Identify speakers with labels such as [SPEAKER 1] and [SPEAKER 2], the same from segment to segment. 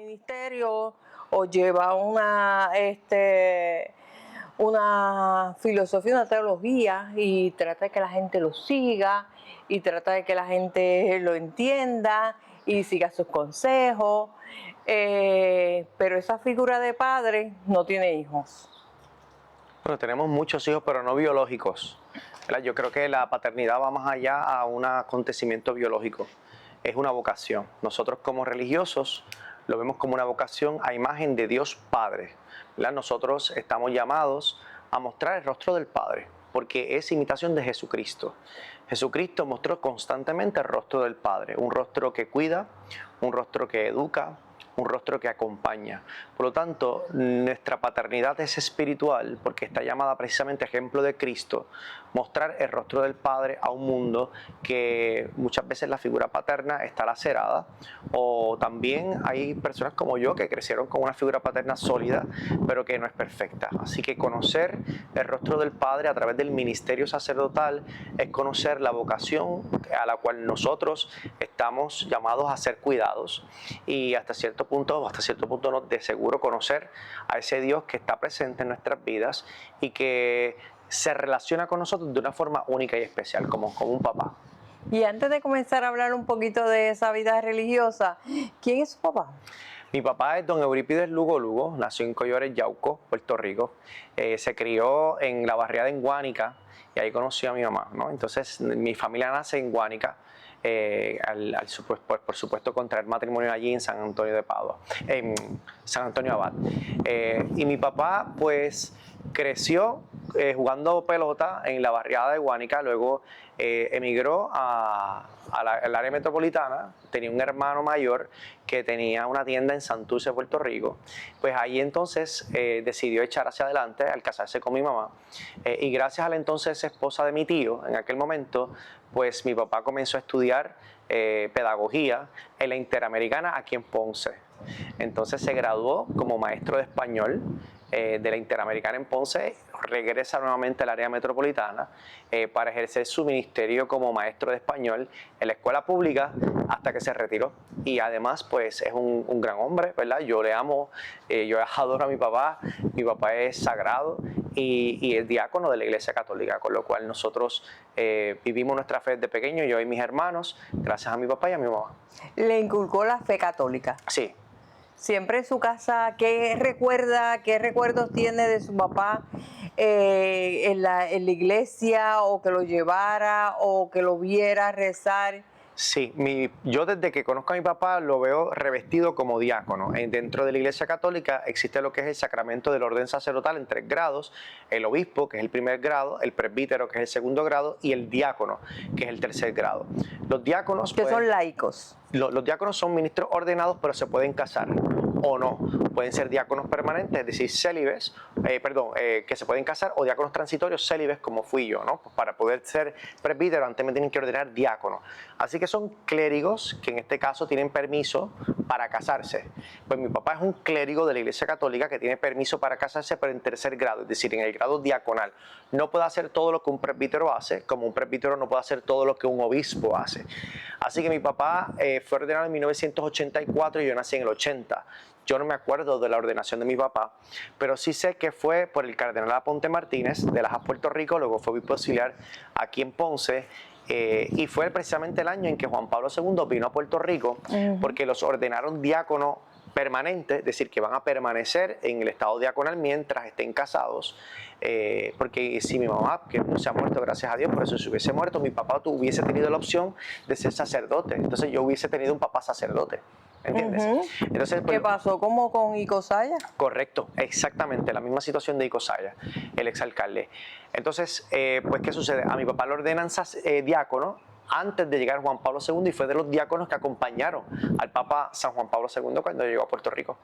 [SPEAKER 1] ministerio o lleva una filosofía, una teología y trata de que la gente lo siga y trata de que la gente lo entienda y siga sus consejos, pero esa figura de padre no tiene hijos.
[SPEAKER 2] Bueno, tenemos muchos hijos, pero no biológicos, ¿verdad? Yo creo que la paternidad va más allá a un acontecimiento biológico. Es una vocación. Nosotros como religiosos lo vemos como una vocación a imagen de Dios Padre, ¿verdad? Nosotros estamos llamados a mostrar el rostro del Padre, porque es imitación de Jesucristo. Jesucristo mostró constantemente el rostro del Padre, un rostro que cuida, un rostro que educa, un rostro que acompaña. Por lo tanto, nuestra paternidad es espiritual porque está llamada precisamente ejemplo de Cristo, mostrar el rostro del Padre a un mundo que muchas veces la figura paterna está lacerada, o también hay personas como yo que crecieron con una figura paterna sólida, pero que no es perfecta. Así que conocer el rostro del Padre a través del ministerio sacerdotal es conocer la vocación a la cual nosotros estamos llamados a ser cuidados y hasta cierto punto no, de seguro conocer a ese Dios que está presente en nuestras vidas y que se relaciona con nosotros de una forma única y especial, como un papá.
[SPEAKER 1] Y antes de comenzar a hablar un poquito de esa vida religiosa, ¿quién es su papá?
[SPEAKER 2] Mi papá es don Eurípides Lugo Lugo, nació en Collores, Yauco, Puerto Rico. Se crió en la barriada en Guánica y ahí conoció a mi mamá, ¿no? Entonces mi familia nace en Guánica. Por supuesto contraer matrimonio allí en San Antonio de Padua, en San Antonio Abad. Y mi papá pues creció jugando pelota en la barriada de Guánica, luego emigró al área metropolitana, tenía un hermano mayor que tenía una tienda en Santurce, Puerto Rico. Pues ahí entonces decidió echar hacia adelante al casarse con mi mamá, y gracias a la entonces esposa de mi tío, en aquel momento, pues mi papá comenzó a estudiar pedagogía en la Interamericana aquí en Ponce. Entonces se graduó como maestro de español de la Interamericana en Ponce, regresa nuevamente al área metropolitana para ejercer su ministerio como maestro de español en la escuela pública hasta que se retiró. Y además pues es un gran hombre, ¿verdad? Yo le amo, yo adoro a mi papá es sagrado y es diácono de la Iglesia Católica, con lo cual nosotros vivimos nuestra fe desde pequeño, yo y mis hermanos, gracias a mi papá y a mi mamá.
[SPEAKER 1] Le inculcó la fe católica.
[SPEAKER 2] Sí.
[SPEAKER 1] Siempre en su casa, ¿qué recuerdos tiene de su papá en la iglesia, o que lo llevara, o que lo viera rezar?
[SPEAKER 2] Sí, yo desde que conozco a mi papá lo veo revestido como diácono. Dentro de la Iglesia Católica existe lo que es el sacramento del orden sacerdotal en 3 grados, el obispo, que es el 1er grado, el presbítero, que es el 2º grado, y el diácono, que es el 3er grado. Los diáconos...
[SPEAKER 1] Que son laicos.
[SPEAKER 2] Los diáconos son ministros ordenados, pero se pueden casar o no. Pueden ser diáconos permanentes, es decir, célibes, que se pueden casar, o diáconos transitorios, célibes, como fui yo, ¿no? Pues para poder ser presbítero antes me tienen que ordenar diácono. Así que son clérigos que en este caso tienen permiso para casarse. Pues mi papá es un clérigo de la Iglesia Católica que tiene permiso para casarse, pero en 3er grado, es decir, en el grado diaconal. No puede hacer todo lo que un presbítero hace, como un presbítero no puede hacer todo lo que un obispo hace. Así que mi papá fue ordenado en 1984 y yo nací en el 80. Yo no me acuerdo de la ordenación de mi papá, pero sí sé que fue por el cardenal Aponte Martínez de Lajas, Puerto Rico, luego fue obispo auxiliar aquí en Ponce, y fue precisamente el año en que Juan Pablo II vino a Puerto Rico, porque los ordenaron diácono permanente, es decir, que van a permanecer en el estado diaconal mientras estén casados, porque si mi mamá, que no se ha muerto, gracias a Dios, por eso si hubiese muerto, mi papá hubiese tenido la opción de ser sacerdote, entonces yo hubiese tenido un papá sacerdote. ¿Entiendes? Entonces,
[SPEAKER 1] ¿qué pasó como con Ico Zaya?
[SPEAKER 2] Correcto, exactamente, la misma situación de Ico Zaya, el exalcalde. Entonces, pues, ¿qué sucede? A mi papá lo ordenan diácono antes de llegar Juan Pablo II y fue de los diáconos que acompañaron al Papa San Juan Pablo II cuando llegó a Puerto Rico.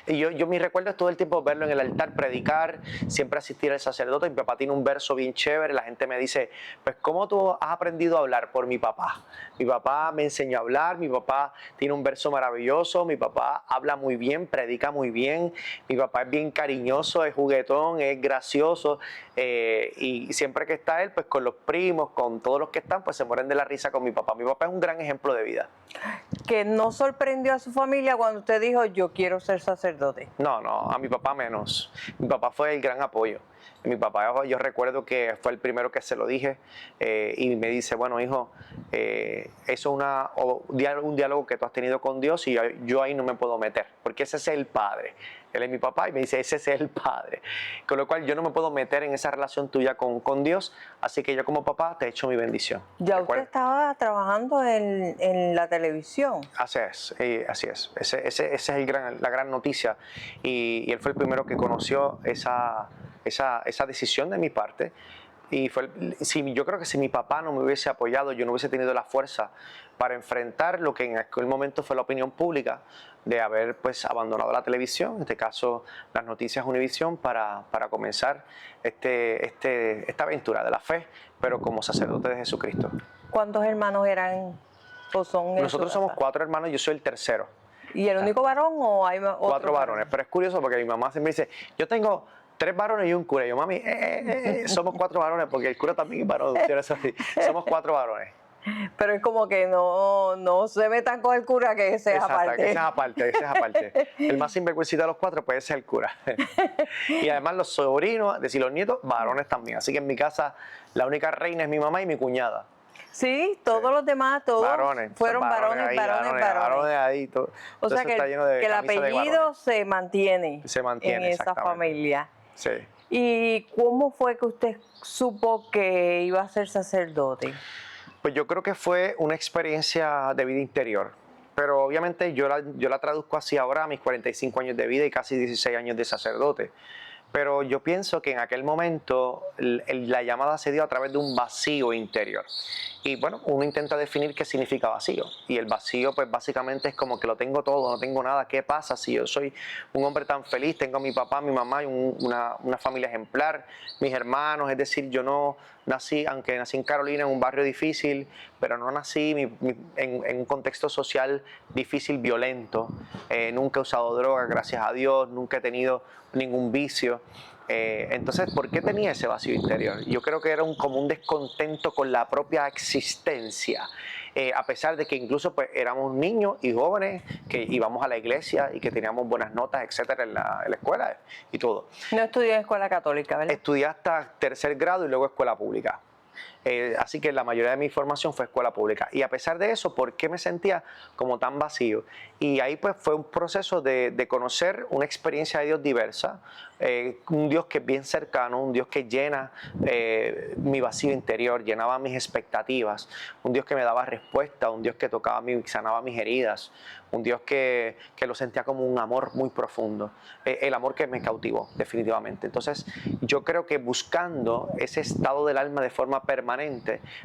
[SPEAKER 2] Y yo mi recuerdo es todo el tiempo verlo en el altar, predicar, siempre asistir al sacerdote. Mi papá tiene un verso bien chévere, la gente me dice, pues ¿cómo tú has aprendido a hablar? Por mi papá. Mi papá me enseñó a hablar, mi papá tiene un verso maravilloso, mi papá habla muy bien, predica muy bien, mi papá es bien cariñoso, es juguetón, es gracioso, y siempre que está él, pues con los primos, con todos los que están, pues se mueren de la risa con mi papá. Mi papá es un gran ejemplo de vida.
[SPEAKER 1] que no sorprendió a su familia cuando usted dijo, yo quiero ser sacerdote?
[SPEAKER 2] No, no, a mi papá menos. Mi papá fue el gran apoyo. Mi papá, yo recuerdo que fue el primero que se lo dije y me dice, bueno, hijo, eso es un diálogo que tú has tenido con Dios y yo ahí no me puedo meter, porque ese es el Padre. Él es mi papá y me dice, ese es el Padre. Con lo cual yo no me puedo meter en esa relación tuya con Dios, así que yo como papá te echo mi bendición.
[SPEAKER 1] Ya
[SPEAKER 2] ¿Recuerda?
[SPEAKER 1] usted estaba trabajando en la televisión.
[SPEAKER 2] Así es, así es. Ese es la gran noticia. Y él fue el primero que conoció esa decisión de mi parte. Y yo creo que si mi papá no me hubiese apoyado, yo no hubiese tenido la fuerza para enfrentar lo que en aquel momento fue la opinión pública de haber pues abandonado la televisión, en este caso las noticias Univisión, para comenzar esta aventura de la fe, pero como sacerdote de Jesucristo.
[SPEAKER 1] ¿Cuántos hermanos eran o son en su
[SPEAKER 2] Nosotros somos
[SPEAKER 1] casa?
[SPEAKER 2] 4 hermanos, yo soy el tercero.
[SPEAKER 1] ¿Y el único varón o hay otro
[SPEAKER 2] 4 varones, pero es curioso porque mi mamá siempre dice, yo tengo 3 varones y un cura. Y yo, mami, somos 4 varones, porque el cura también es varón. Somos 4 varones.
[SPEAKER 1] Pero es como que no se metan con el cura, que ese es
[SPEAKER 2] Exacto,
[SPEAKER 1] aparte.
[SPEAKER 2] ese es aparte. El más sinvergüencito de los 4 puede ser el cura. Y además los sobrinos, es decir, los nietos, varones también. Así que en mi casa la única reina es mi mamá y mi cuñada.
[SPEAKER 1] Sí, todos los demás, todos fueron varones.
[SPEAKER 2] Ahí, todo.
[SPEAKER 1] O sea
[SPEAKER 2] Entonces está lleno de
[SPEAKER 1] que el
[SPEAKER 2] camisas de
[SPEAKER 1] apellido
[SPEAKER 2] varones.
[SPEAKER 1] se mantiene en esa
[SPEAKER 2] exactamente.
[SPEAKER 1] familia.
[SPEAKER 2] Sí.
[SPEAKER 1] ¿Y cómo fue que usted supo que iba a ser sacerdote?
[SPEAKER 2] Pues yo creo que fue una experiencia de vida interior, pero obviamente yo la traduzco así ahora a mis 45 años de vida y casi 16 años de sacerdote. Pero yo pienso que en aquel momento la llamada se dio a través de un vacío interior. Y bueno, uno intenta definir qué significa vacío. Y el vacío pues básicamente es como que lo tengo todo, no tengo nada. ¿Qué pasa si yo soy un hombre tan feliz? Tengo a mi papá, mi mamá y una familia ejemplar, mis hermanos. Es decir, yo no nací, aunque nací en Carolina, en un barrio difícil, pero no nací en un contexto social difícil, violento. Nunca he usado drogas, gracias a Dios, nunca he tenido ningún vicio. Entonces, ¿por qué tenía ese vacío interior? Yo creo que era como un descontento con la propia existencia, a pesar de que incluso pues, éramos niños y jóvenes que íbamos a la iglesia y que teníamos buenas notas, etcétera, en la escuela y todo.
[SPEAKER 1] No estudié en escuela católica, ¿verdad?
[SPEAKER 2] Estudié hasta 3er grado y luego escuela pública. Así que la mayoría de mi formación fue escuela pública. Y a pesar de eso, ¿por qué me sentía como tan vacío? Y ahí pues fue un proceso de conocer una experiencia de Dios diversa, un Dios que es bien cercano, un Dios que llena mi vacío interior, llenaba mis expectativas, un Dios que me daba respuesta, un Dios que sanaba mis heridas, un Dios que lo sentía como un amor muy profundo, el amor que me cautivó definitivamente. Entonces yo creo que buscando ese estado del alma de forma permanente,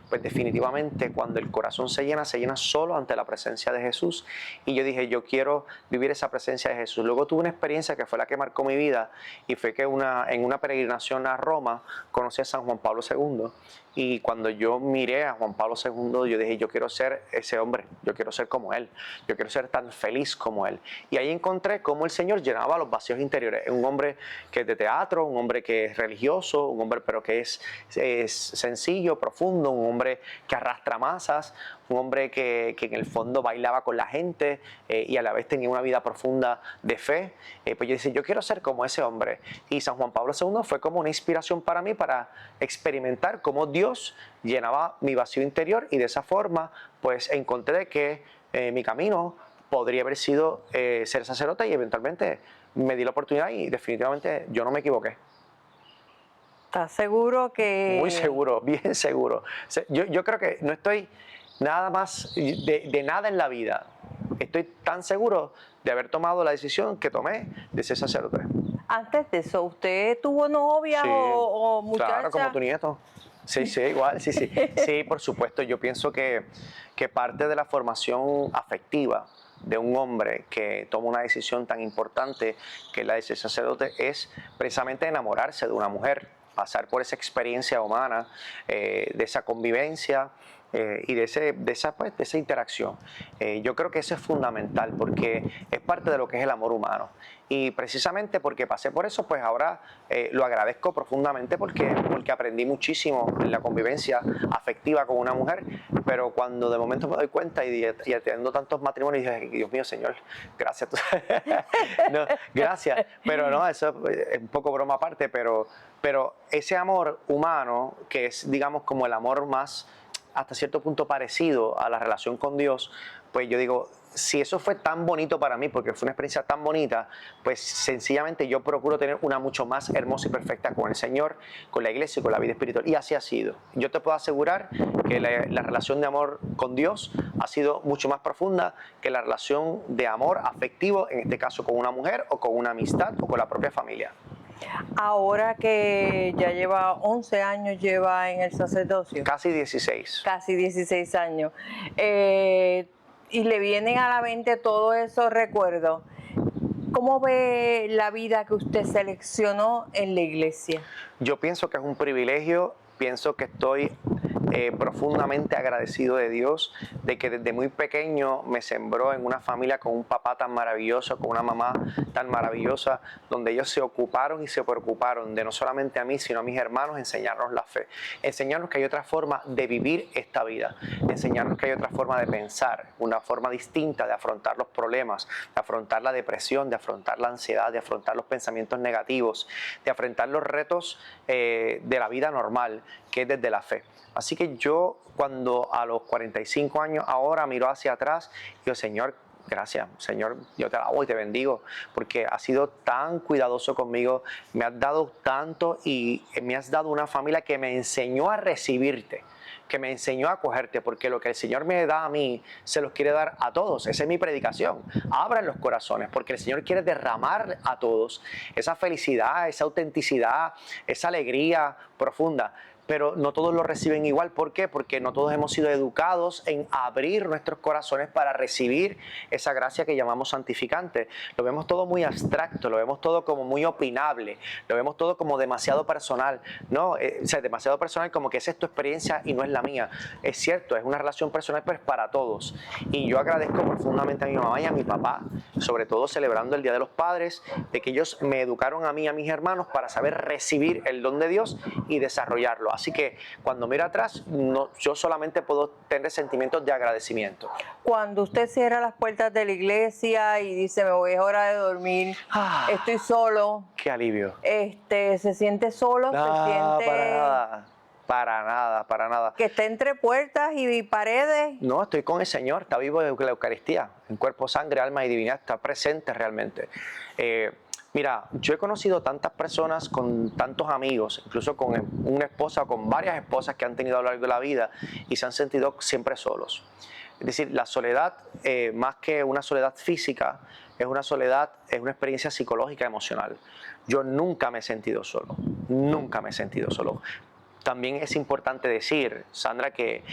[SPEAKER 2] pues definitivamente cuando el corazón se llena solo ante la presencia de Jesús. Y yo dije, yo quiero vivir esa presencia de Jesús. Luego tuve una experiencia que fue la que marcó mi vida y fue que en una peregrinación a Roma conocí a San Juan Pablo II. Y cuando yo miré a Juan Pablo II, yo dije, yo quiero ser ese hombre, yo quiero ser como él, yo quiero ser tan feliz como él. Y ahí encontré cómo el Señor llenaba los vacíos interiores. Es un hombre que es de teatro, un hombre que es religioso, un hombre pero que es sencillo, profundo, un hombre que arrastra masas, un hombre que en el fondo bailaba con la gente y a la vez tenía una vida profunda de fe. Pues yo dije, yo quiero ser como ese hombre. Y San Juan Pablo II fue como una inspiración para mí para experimentar cómo Dios llenaba mi vacío interior y de esa forma pues encontré que mi camino podría haber sido ser sacerdote y eventualmente me di la oportunidad y definitivamente yo no me equivoqué.
[SPEAKER 1] ¿Estás seguro que...?
[SPEAKER 2] Muy seguro, bien seguro. Yo creo que no estoy nada más de nada en la vida. Estoy tan seguro de haber tomado la decisión que tomé de ser sacerdote.
[SPEAKER 1] Antes de eso, ¿usted tuvo novia
[SPEAKER 2] Sí,
[SPEAKER 1] o muchacha?
[SPEAKER 2] claro, como tu nieto. Sí, igual, sí. Sí, por supuesto. Yo pienso que parte de la formación afectiva de un hombre que toma una decisión tan importante que es la de ser sacerdote es precisamente enamorarse de una mujer, pasar por esa experiencia humana, de esa convivencia, y de esa interacción. Yo creo que eso es fundamental porque es parte de lo que es el amor humano. Y precisamente porque pasé por eso, pues ahora lo agradezco profundamente porque aprendí muchísimo en la convivencia afectiva con una mujer, pero cuando de momento me doy cuenta y atiendo tantos matrimonios, dije, Dios mío, Señor, gracias. No, gracias, pero no, eso es un poco broma aparte, pero ese amor humano, que es, digamos, como el amor más hasta cierto punto parecido a la relación con Dios, pues yo digo, si eso fue tan bonito para mí, porque fue una experiencia tan bonita, pues sencillamente yo procuro tener una mucho más hermosa y perfecta con el Señor, con la iglesia y con la vida espiritual. Y así ha sido. Yo te puedo asegurar que la relación de amor con Dios ha sido mucho más profunda que la relación de amor afectivo, en este caso con una mujer o con una amistad o con la propia familia.
[SPEAKER 1] Ahora que ya lleva 11 años, lleva en el sacerdocio.
[SPEAKER 2] Casi 16.
[SPEAKER 1] Casi 16 años. Y le vienen a la mente todos esos recuerdos. ¿Cómo ve la vida que usted seleccionó en la iglesia?
[SPEAKER 2] Yo pienso que es un privilegio, pienso que estoy profundamente agradecido de Dios, de que desde muy pequeño me sembró en una familia con un papá tan maravilloso, con una mamá tan maravillosa, donde ellos se ocuparon y se preocuparon de no solamente a mí, sino a mis hermanos, enseñarnos la fe, enseñarnos que hay otra forma de vivir esta vida, enseñarnos que hay otra forma de pensar, una forma distinta de afrontar los problemas, de afrontar la depresión, de afrontar la ansiedad, de afrontar los pensamientos negativos, de afrontar los retos de la vida normal, que es desde la fe. Así que yo, cuando a los 45 años ahora miro hacia atrás, digo, Señor, gracias, Señor, yo te alabo y te bendigo, porque has sido tan cuidadoso conmigo, me has dado tanto y me has dado una familia que me enseñó a recibirte, que me enseñó a acogerte, porque lo que el Señor me da a mí, se los quiere dar a todos. Esa es mi predicación. Abran los corazones, porque el Señor quiere derramar a todos esa felicidad, esa autenticidad, esa alegría profunda. Pero no todos lo reciben igual. ¿Por qué? Porque no todos hemos sido educados en abrir nuestros corazones para recibir esa gracia que llamamos santificante. Lo vemos todo muy abstracto, lo vemos todo como muy opinable, lo vemos todo como demasiado personal. No, o sea, demasiado personal, como que esa es tu experiencia y no es la mía. Es cierto, es una relación personal, pero es para todos. Y yo agradezco profundamente a mi mamá y a mi papá, sobre todo celebrando el Día de los Padres, de que ellos me educaron a mí y a mis hermanos para saber recibir el don de Dios y desarrollarlo. Así que cuando miro atrás, yo solamente puedo tener sentimientos de agradecimiento.
[SPEAKER 1] Cuando usted cierra las puertas de la iglesia y dice, me voy, es hora de dormir, estoy solo.
[SPEAKER 2] ¡Qué alivio!
[SPEAKER 1] ¿Se siente solo?
[SPEAKER 2] No,
[SPEAKER 1] ¿Se siente
[SPEAKER 2] para nada. Para nada, para nada.
[SPEAKER 1] que está entre puertas y paredes?
[SPEAKER 2] No, estoy con el Señor, está vivo en la Eucaristía, en cuerpo, sangre, alma y divinidad, está presente realmente. Mira, yo he conocido tantas personas con tantos amigos, incluso con una esposa, con varias esposas que han tenido a lo largo de la vida y se han sentido siempre solos. Es decir, la soledad, más que una soledad física, es una soledad, es una experiencia psicológica, emocional. Yo nunca me he sentido solo, nunca me he sentido solo. También es importante decir, Sandra, que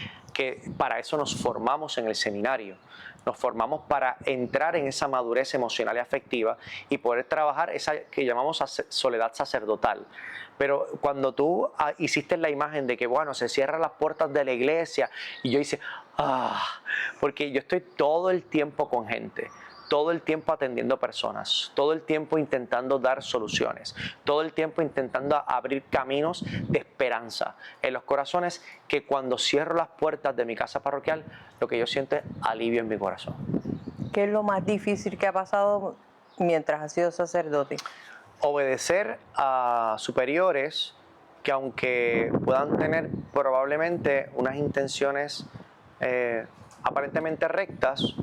[SPEAKER 2] para eso nos formamos en el seminario. Nos formamos para entrar en esa madurez emocional y afectiva y poder trabajar esa que llamamos soledad sacerdotal. Pero cuando tú hiciste la imagen de que, bueno, se cierran las puertas de la iglesia y yo hice, porque yo estoy todo el tiempo con gente. Todo el tiempo atendiendo personas, todo el tiempo intentando dar soluciones, todo el tiempo intentando abrir caminos de esperanza en los corazones, que cuando cierro las puertas de mi casa parroquial, lo que yo siento es alivio en mi corazón.
[SPEAKER 1] ¿Qué es lo más difícil que ha pasado mientras ha sido sacerdote?
[SPEAKER 2] Obedecer a superiores que, aunque puedan tener probablemente unas intenciones aparentemente rectas,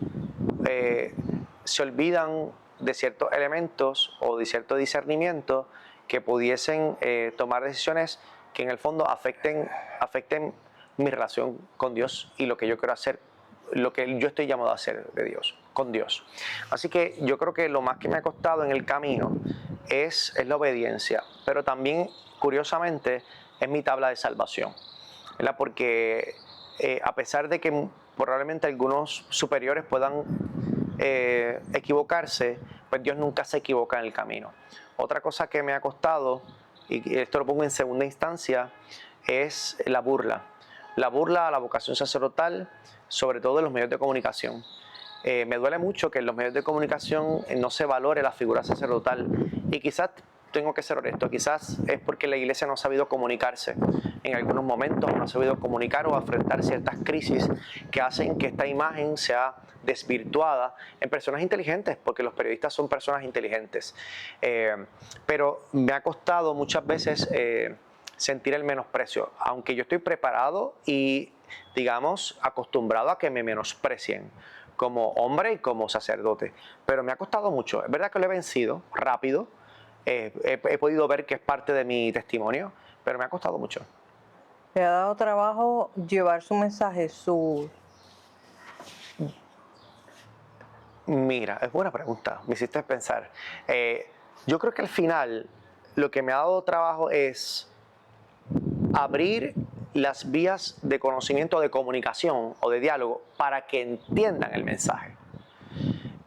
[SPEAKER 2] se olvidan de ciertos elementos o de cierto discernimiento que pudiesen tomar decisiones que en el fondo afecten mi relación con Dios y lo que yo quiero hacer, lo que yo estoy llamado a hacer de Dios, con Dios. Así que yo creo que lo más que me ha costado en el camino es la obediencia, pero también, curiosamente, es mi tabla de salvación, ¿verdad? Porque a pesar de que probablemente algunos superiores puedan equivocarse, pues Dios nunca se equivoca en el camino. Otra cosa que me ha costado, y esto lo pongo en segunda instancia, es la burla. la burla a la vocación sacerdotal, sobre todo en los medios de comunicación. Me duele mucho que en los medios de comunicación no se valore la figura sacerdotal y quizás, tengo que ser honesto, quizás es porque la iglesia no ha sabido comunicarse en algunos momentos, no ha sabido comunicar o afrontar ciertas crisis que hacen que esta imagen sea desvirtuada en personas inteligentes, porque los periodistas son personas inteligentes. Pero me ha costado muchas veces sentir el menosprecio, aunque yo estoy preparado y, digamos, acostumbrado a que me menosprecien como hombre y como sacerdote, pero me ha costado mucho. Es verdad que lo he vencido rápido, he podido ver que es parte de mi testimonio, pero me ha costado mucho.
[SPEAKER 1] ¿Le ha dado trabajo llevar su mensaje, su...
[SPEAKER 2] Mira, es buena pregunta, me hiciste pensar. Yo creo que al final lo que me ha dado trabajo es abrir las vías de conocimiento, de comunicación o de diálogo para que entiendan el mensaje.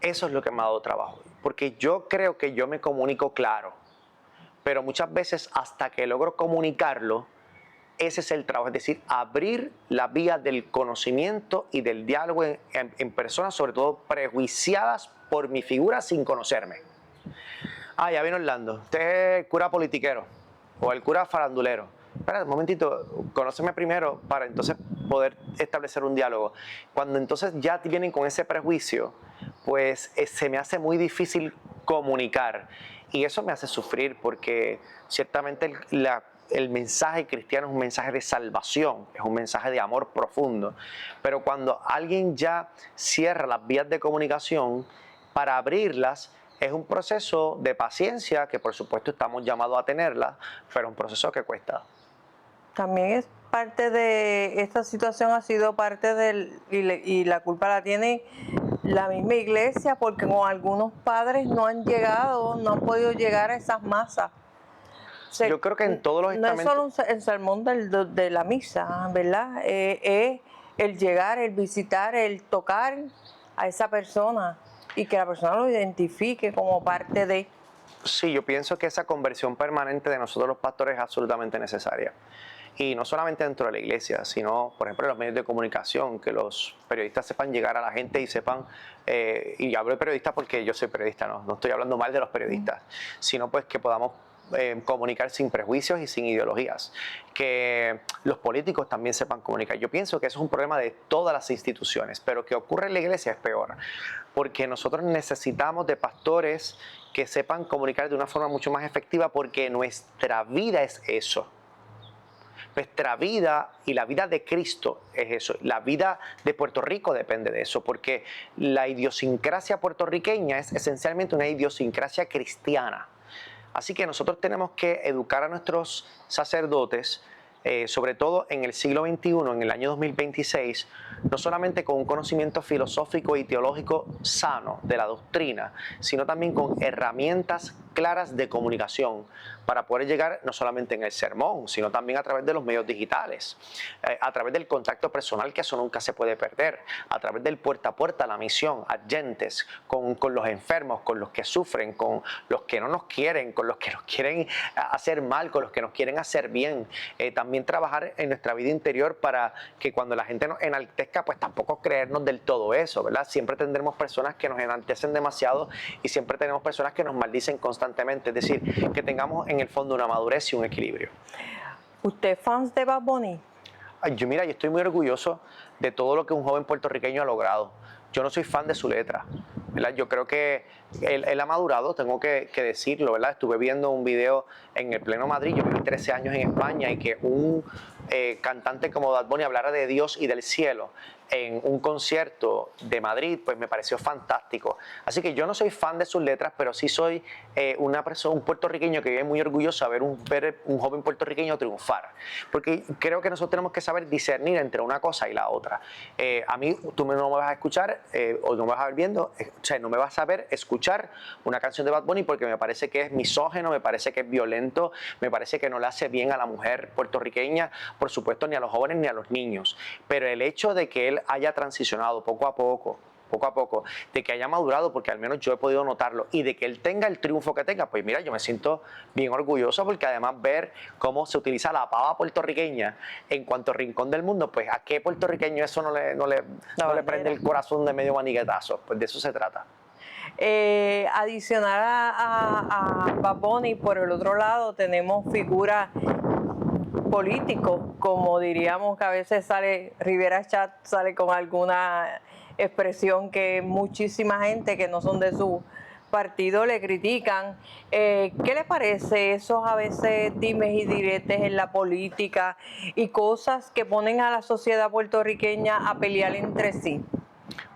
[SPEAKER 2] Eso es lo que me ha dado trabajo, porque yo creo que yo me comunico claro, pero muchas veces hasta que logro comunicarlo, ese es el trabajo, es decir, abrir la vía del conocimiento y del diálogo en personas, sobre todo prejuiciadas por mi figura sin conocerme. Ah, ya vino Orlando, usted es el cura politiquero o el cura farandulero. Espera un momentito, conóceme primero para entonces poder establecer un diálogo. Cuando entonces ya vienen con ese prejuicio, pues se me hace muy difícil comunicar y eso me hace sufrir porque ciertamente el mensaje cristiano es un mensaje de salvación, es un mensaje de amor profundo, pero cuando alguien ya cierra las vías de comunicación, para abrirlas es un proceso de paciencia que por supuesto estamos llamados a tenerla, pero un proceso que cuesta.
[SPEAKER 1] También es parte de esta situación, ha sido parte del, y la culpa la tiene la misma iglesia, porque con algunos padres no han llegado, no han podido llegar a esas masas.
[SPEAKER 2] Yo creo que en todos los
[SPEAKER 1] no
[SPEAKER 2] estamentos...
[SPEAKER 1] es solo el sermón de la misa, ¿verdad? Es el llegar, el visitar, el tocar a esa persona y que la persona lo identifique como parte de...
[SPEAKER 2] Sí, yo pienso que esa conversión permanente de nosotros los pastores es absolutamente necesaria. Y no solamente dentro de la iglesia, sino, por ejemplo, en los medios de comunicación, que los periodistas sepan llegar a la gente y sepan, y hablo de periodistas porque yo soy periodista, no estoy hablando mal de los periodistas, sino pues que podamos comunicar sin prejuicios y sin ideologías, que los políticos también sepan comunicar. Yo pienso que eso es un problema de todas las instituciones, pero que ocurre en la iglesia es peor, porque nosotros necesitamos de pastores que sepan comunicar de una forma mucho más efectiva, porque nuestra vida es eso. Nuestra vida y la vida de Cristo es eso. La vida de Puerto Rico depende de eso, porque la idiosincrasia puertorriqueña es esencialmente una idiosincrasia cristiana. Así que nosotros tenemos que educar a nuestros sacerdotes, sobre todo en el siglo XXI, en el año 2026, no solamente con un conocimiento filosófico y teológico sano de la doctrina, sino también con herramientas claras de comunicación para poder llegar no solamente en el sermón, sino también a través de los medios digitales, a través del contacto personal, que eso nunca se puede perder, a través del puerta a puerta, la misión, adyentes, con los enfermos, con los que sufren, con los que no nos quieren, con los que nos quieren hacer mal, con los que nos quieren hacer bien. También trabajar en nuestra vida interior para que cuando la gente nos enaltezca, pues tampoco creernos del todo eso, ¿verdad? Siempre tendremos personas que nos enaltecen demasiado y siempre tenemos personas que nos maldicen constantemente. Es decir, que tengamos en el fondo una madurez y un equilibrio.
[SPEAKER 1] ¿Usted es fan de Bad Bunny?
[SPEAKER 2] Mira, yo estoy muy orgulloso de todo lo que un joven puertorriqueño ha logrado. Yo no soy fan de su letra, ¿verdad? Yo creo que él ha madurado, tengo que decirlo, ¿verdad? Estuve viendo un video en el Pleno Madrid, yo viví 13 años en España, y que un cantante como Bad Bunny hablara de Dios y del cielo en un concierto de Madrid, pues me pareció fantástico. Así que yo no soy fan de sus letras, pero sí soy una persona, un puertorriqueño que vive muy orgulloso de ver un joven puertorriqueño triunfar. Porque creo que nosotros tenemos que saber discernir entre una cosa y la otra. A mí, tú no me vas a escuchar o no me vas a ver viendo, o sea, no me vas a ver escuchar una canción de Bad Bunny porque me parece que es misógeno, me parece que es violento, me parece que no le hace bien a la mujer puertorriqueña, por supuesto, ni a los jóvenes ni a los niños. Pero el hecho de que él haya transicionado poco a poco poco a poco, de que haya madurado, porque al menos yo he podido notarlo, y de que él tenga el triunfo que tenga, pues mira, yo me siento bien orgulloso, porque además ver cómo se utiliza la pava puertorriqueña en cuanto rincón del mundo, pues a qué puertorriqueño eso no le prende el corazón de medio maniquetazo, pues de eso se trata.
[SPEAKER 1] Adicional a Bad Bunny, por el otro lado tenemos figuras políticos, como diríamos que a veces sale Rivera Chat, sale con alguna expresión que muchísima gente que no son de su partido le critican. ¿Qué le parece esos a veces dimes y diretes en la política y cosas que ponen a la sociedad puertorriqueña a pelear entre sí?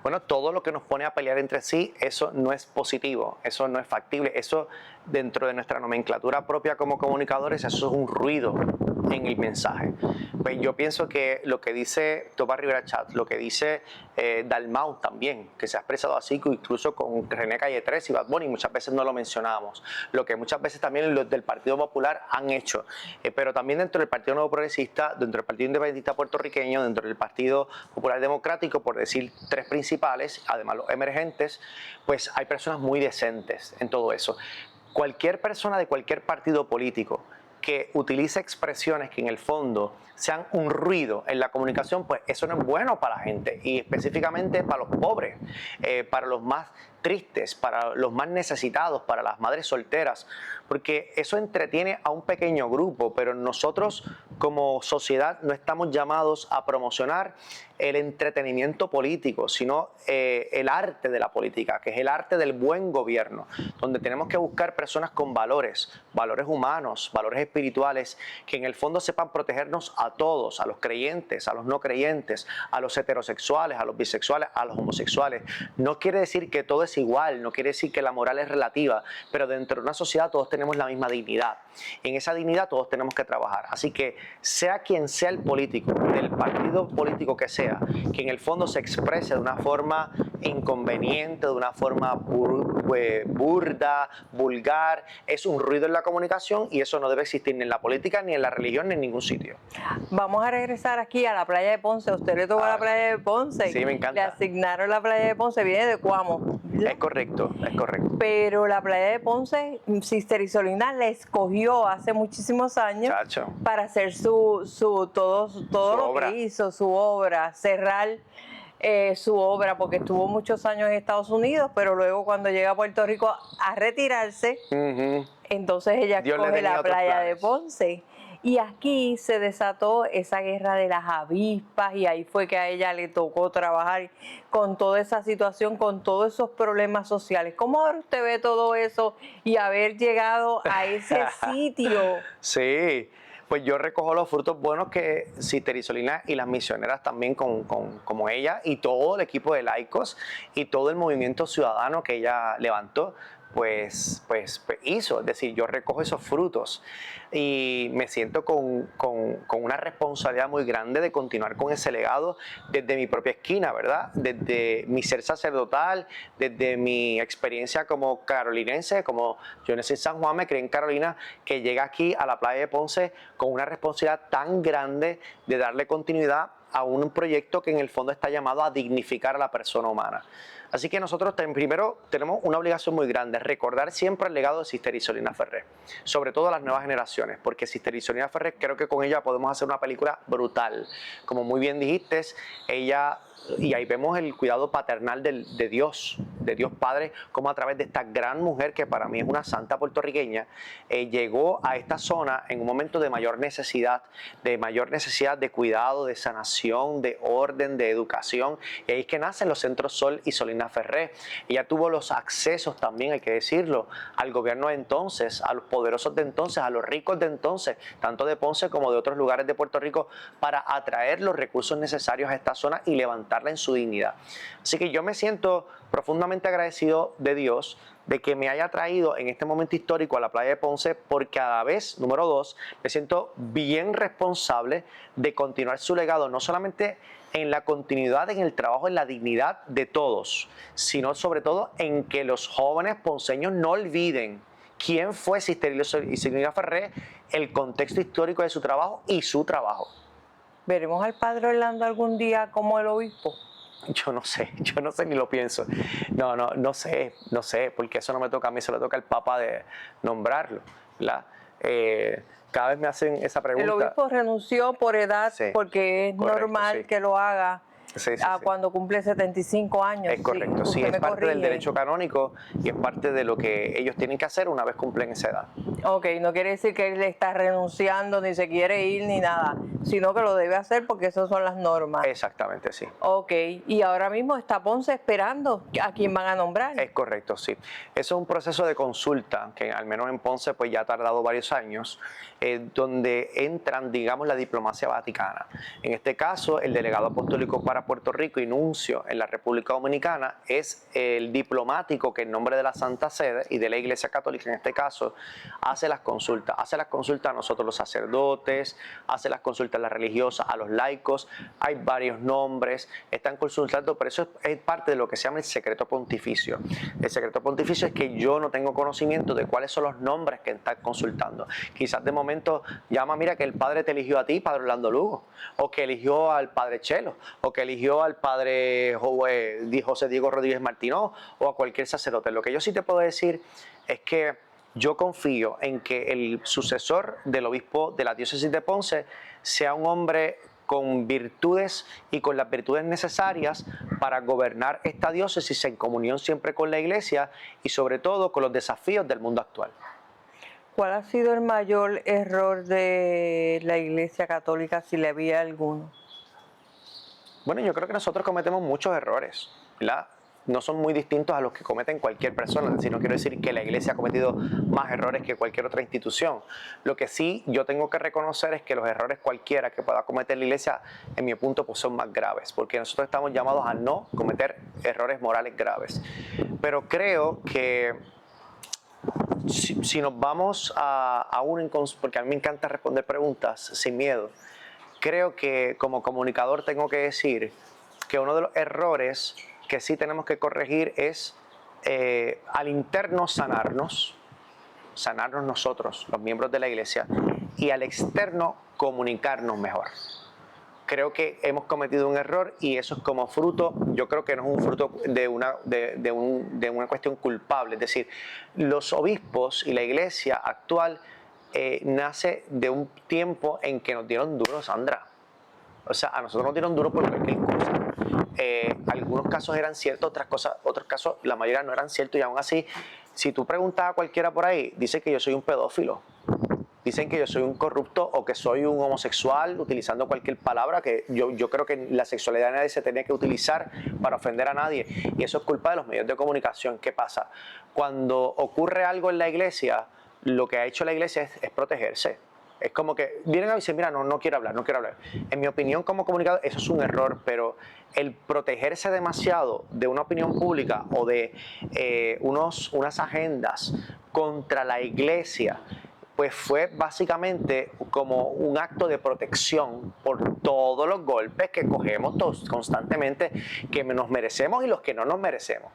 [SPEAKER 2] Bueno, todo lo que nos pone a pelear entre sí, eso no es positivo, eso no es factible, eso dentro de nuestra nomenclatura propia como comunicadores, eso es un ruido en el mensaje. Pues yo pienso que lo que dice Tomás Rivera Chat, lo que dice Dalmau también, que se ha expresado así, incluso con René Calle 3 y Bad Bunny, muchas veces no lo mencionábamos, lo que muchas veces también los del Partido Popular han hecho, pero también dentro del Partido Nuevo Progresista, dentro del Partido Independentista Puertorriqueño, dentro del Partido Popular Democrático, por decir tres principales, además los emergentes, pues hay personas muy decentes en todo eso. Cualquier persona de cualquier partido político que utilice expresiones que en el fondo sean un ruido en la comunicación, pues eso no es bueno para la gente, y específicamente para los pobres, para los más tristes, para los más necesitados, para las madres solteras, porque eso entretiene a un pequeño grupo, pero nosotros como sociedad no estamos llamados a promocionar el entretenimiento político, sino el arte de la política, que es el arte del buen gobierno, donde tenemos que buscar personas con valores, valores humanos, valores espirituales, que en el fondo sepan protegernos a todos, a los creyentes, a los no creyentes, a los heterosexuales, a los bisexuales, a los homosexuales. No quiere decir que todo es igual, no quiere decir que la moral es relativa, pero dentro de una sociedad todos tenemos la misma dignidad. En esa dignidad todos tenemos que trabajar. Así que sea quien sea el político, del partido político que sea, que en el fondo se exprese de una forma inconveniente, de una forma burda, vulgar, es un ruido en la comunicación, y eso no debe existir ni en la política, ni en la religión, ni en ningún sitio.
[SPEAKER 1] Vamos a regresar aquí a la playa de Ponce. ¿A usted le tocó la playa de Ponce?
[SPEAKER 2] Sí, me encanta.
[SPEAKER 1] Le asignaron la playa de Ponce, viene de Cuamo.
[SPEAKER 2] Es correcto, es correcto.
[SPEAKER 1] Pero la playa de Ponce, Sister Isolina la escogió hace muchísimos años,
[SPEAKER 2] Chacho,
[SPEAKER 1] para hacer todo lo
[SPEAKER 2] obra.
[SPEAKER 1] que hizo, su obra, cerrar su obra, porque estuvo muchos años en Estados Unidos, pero luego cuando llega a Puerto Rico a retirarse, entonces ella
[SPEAKER 2] Dios le
[SPEAKER 1] coge
[SPEAKER 2] tenía
[SPEAKER 1] la
[SPEAKER 2] otros
[SPEAKER 1] playa de
[SPEAKER 2] planes.
[SPEAKER 1] Ponce. Y aquí se desató esa guerra de las avispas, y ahí fue que a ella le tocó trabajar con toda esa situación, con todos esos problemas sociales. ¿Cómo ahora usted ve todo eso y haber llegado a ese sitio?
[SPEAKER 2] Sí, pues yo recojo los frutos buenos que Sister Isolina y las misioneras también como ella, y todo el equipo de laicos y todo el movimiento ciudadano que ella levantó, pues hizo. Es decir, yo recojo esos frutos y me siento con una responsabilidad muy grande de continuar con ese legado desde mi propia esquina, ¿verdad? Desde mi ser sacerdotal, desde mi experiencia como carolinense, como yo nací en San Juan, me crié en Carolina, que llega aquí a la playa de Ponce con una responsabilidad tan grande de darle continuidad a un proyecto que en el fondo está llamado a dignificar a la persona humana. Así que nosotros primero tenemos una obligación muy grande, recordar siempre el legado de Sister Isolina Ferrer, sobre todo a las nuevas generaciones, porque Sister Isolina Ferrer, creo que con ella podemos hacer una película brutal. Como muy bien dijiste, ella, y ahí vemos el cuidado paternal de Dios Padre, como a través de esta gran mujer, que para mí es una santa puertorriqueña, llegó a esta zona en un momento de mayor necesidad de cuidado, de sanación, de orden, de educación, y ahí es que nacen los centros Sol y Solina Ferrer. Ella tuvo los accesos también, hay que decirlo, al gobierno de entonces, a los poderosos de entonces, a los ricos de entonces, tanto de Ponce como de otros lugares de Puerto Rico, para atraer los recursos necesarios a esta zona y levantarla en su dignidad. Así que yo me siento profundamente agradecido de Dios de que me haya traído en este momento histórico a la playa de Ponce, porque a la vez, número dos, me siento bien responsable de continuar su legado, no solamente en la continuidad, en el trabajo, en la dignidad de todos, sino sobre todo en que los jóvenes ponceños no olviden quién fue Sister Isolina Ferrer, el contexto histórico de su trabajo y su trabajo.
[SPEAKER 1] ¿Veremos al padre Orlando algún día como el obispo?
[SPEAKER 2] yo no sé ni lo pienso. No sé, porque eso no me toca a mí, se lo toca al Papa de nombrarlo, ¿verdad? Cada vez me hacen esa
[SPEAKER 1] El
[SPEAKER 2] pregunta.
[SPEAKER 1] obispo renunció por edad
[SPEAKER 2] Sí,
[SPEAKER 1] porque es
[SPEAKER 2] correcto,
[SPEAKER 1] normal
[SPEAKER 2] sí.
[SPEAKER 1] que lo haga
[SPEAKER 2] Sí.
[SPEAKER 1] cuando cumple 75 años.
[SPEAKER 2] Es correcto, sí,
[SPEAKER 1] Usted
[SPEAKER 2] es
[SPEAKER 1] me
[SPEAKER 2] parte del
[SPEAKER 1] corrige.
[SPEAKER 2] derecho canónico y es parte de lo que ellos tienen que hacer una vez cumplen esa edad.
[SPEAKER 1] Ok, no quiere decir que él está renunciando, ni se quiere ir, ni nada, sino que lo debe hacer porque esas son las normas.
[SPEAKER 2] Exactamente, sí.
[SPEAKER 1] Ok, y ahora mismo está Ponce esperando a quién van a nombrar.
[SPEAKER 2] Es correcto, sí. Eso es un proceso de consulta que al menos en Ponce pues ya ha tardado varios años, donde entran, digamos, la diplomacia vaticana. En este caso, el delegado apostólico para Puerto Rico y nuncio en la República Dominicana es el diplomático que en nombre de la Santa Sede y de la Iglesia Católica en este caso hace las consultas a nosotros los sacerdotes, hace las consultas a las religiosas, a los laicos, hay varios nombres, están consultando, pero eso es parte de lo que se llama el secreto pontificio. El secreto pontificio es que yo no tengo conocimiento de cuáles son los nombres que están consultando. Quizás de momento llama, mira que el padre te eligió a ti, padre Orlando Lugo, o que eligió al padre Chelo, o que eligió al padre José Diego Rodríguez Martínez, o a cualquier sacerdote. Lo que yo sí te puedo decir es que yo confío en que el sucesor del obispo de la diócesis de Ponce sea un hombre con virtudes y con las virtudes necesarias para gobernar esta diócesis en comunión siempre con la Iglesia y sobre todo con los desafíos del mundo actual.
[SPEAKER 1] ¿Cuál ha sido el mayor error de la Iglesia Católica, si le había alguno?
[SPEAKER 2] Bueno, yo creo que nosotros cometemos muchos errores, ¿verdad? No son muy distintos a los que cometen cualquier persona, es decir, no quiero decir que la Iglesia ha cometido más errores que cualquier otra institución. Lo que sí yo tengo que reconocer es que los errores cualquiera que pueda cometer la Iglesia, en mi punto, pues son más graves, porque nosotros estamos llamados a no cometer errores morales graves. Pero creo que si nos vamos porque a mí me encanta responder preguntas sin miedo, creo que como comunicador tengo que decir que uno de los errores que sí tenemos que corregir es al interno sanarnos nosotros, los miembros de la Iglesia, y al externo comunicarnos mejor. Creo que hemos cometido un error y eso es como fruto, yo creo que no es un fruto de una cuestión culpable. Es decir, los obispos y la Iglesia actual nace de un tiempo en que nos dieron duro, Sandra. O sea, a nosotros nos dieron duro por cualquier cosa. Algunos casos eran ciertos, otros casos, la mayoría no eran ciertos, y aún así, si tú preguntas a cualquiera por ahí, dice que yo soy un pedófilo. Dicen que yo soy un corrupto o que soy un homosexual, utilizando cualquier palabra, que yo creo que la sexualidad de nadie se tenía que utilizar para ofender a nadie. Y eso es culpa de los medios de comunicación. ¿Qué pasa? Cuando ocurre algo en la Iglesia, lo que ha hecho la Iglesia es protegerse. Es como que vienen a decir, mira, no quiero hablar. En mi opinión como comunicador, eso es un error, pero el protegerse demasiado de una opinión pública o de unas agendas contra la Iglesia, pues fue básicamente como un acto de protección por todos los golpes que cogemos todos constantemente, que nos merecemos y los que no nos merecemos.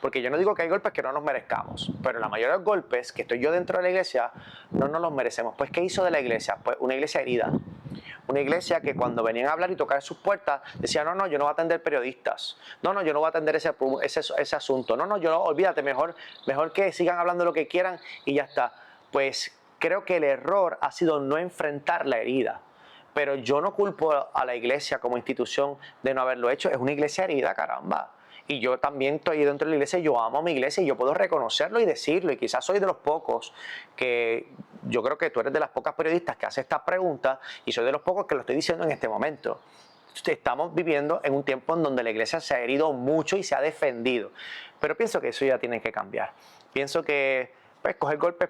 [SPEAKER 2] Porque yo no digo que hay golpes que no nos merezcamos, pero la mayoría de los golpes que estoy yo dentro de la Iglesia no nos los merecemos. Pues, ¿qué hizo de la Iglesia? Pues una Iglesia herida. Una Iglesia que cuando venían a hablar y tocar sus puertas decía, no, yo no voy a atender periodistas, no, yo no voy a atender ese asunto, no, olvídate, mejor que sigan hablando lo que quieran y ya está. Pues creo que el error ha sido no enfrentar la herida. Pero yo no culpo a la Iglesia como institución de no haberlo hecho. Es una Iglesia herida, caramba. Y yo también estoy dentro de la Iglesia, yo amo a mi Iglesia y yo puedo reconocerlo y decirlo. Y quizás soy de los pocos que, yo creo que tú eres de las pocas periodistas que hace estas preguntas y soy de los pocos que lo estoy diciendo en este momento. Estamos viviendo en un tiempo en donde la Iglesia se ha herido mucho y se ha defendido. Pero pienso que eso ya tiene que cambiar. Pienso que pues, coger golpes...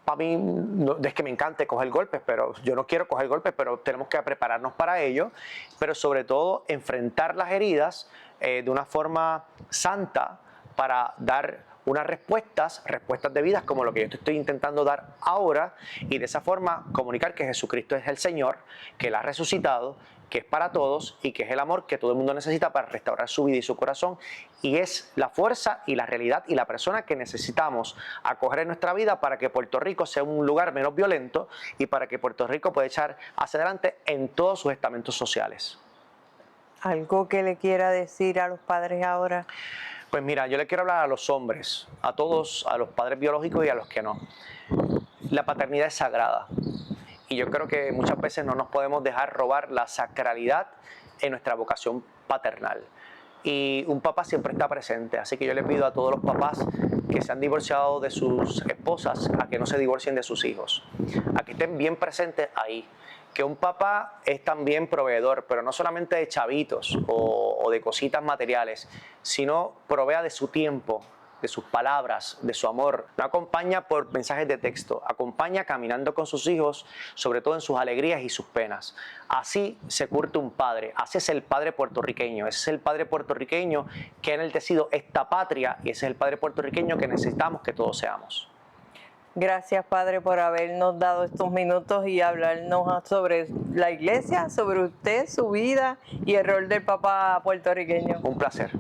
[SPEAKER 2] Para mí no es que me encante coger golpes, pero yo no quiero coger golpes, pero tenemos que prepararnos para ello, pero sobre todo enfrentar las heridas de una forma santa para dar unas respuestas debidas como lo que yo te estoy intentando dar ahora y de esa forma comunicar que Jesucristo es el Señor, que Él ha resucitado, que es para todos y que es el amor que todo el mundo necesita para restaurar su vida y su corazón y es la fuerza y la realidad y la persona que necesitamos acoger en nuestra vida para que Puerto Rico sea un lugar menos violento y para que Puerto Rico pueda echar hacia adelante en todos sus estamentos sociales.
[SPEAKER 1] ¿Algo que le quiera decir a los padres ahora?
[SPEAKER 2] Pues mira, yo le quiero hablar a los hombres, a todos, a los padres biológicos y a los que no. La paternidad es sagrada y yo creo que muchas veces no nos podemos dejar robar la sacralidad en nuestra vocación paternal. Y un papá siempre está presente, así que yo le pido a todos los papás que se han divorciado de sus esposas a que no se divorcien de sus hijos, a que estén bien presentes ahí. Que un papá es también proveedor, pero no solamente de chavitos o de cositas materiales, sino provea de su tiempo, de sus palabras, de su amor. No acompaña por mensajes de texto, acompaña caminando con sus hijos, sobre todo en sus alegrías y sus penas. Así se curte un padre, así es el padre puertorriqueño, ese es el padre puertorriqueño que ha enaltecido esta patria y ese es el padre puertorriqueño que necesitamos que todos seamos.
[SPEAKER 1] Gracias, Padre, por habernos dado estos minutos y hablarnos sobre la iglesia, sobre usted, su vida y el rol del papá puertorriqueño.
[SPEAKER 2] Un placer.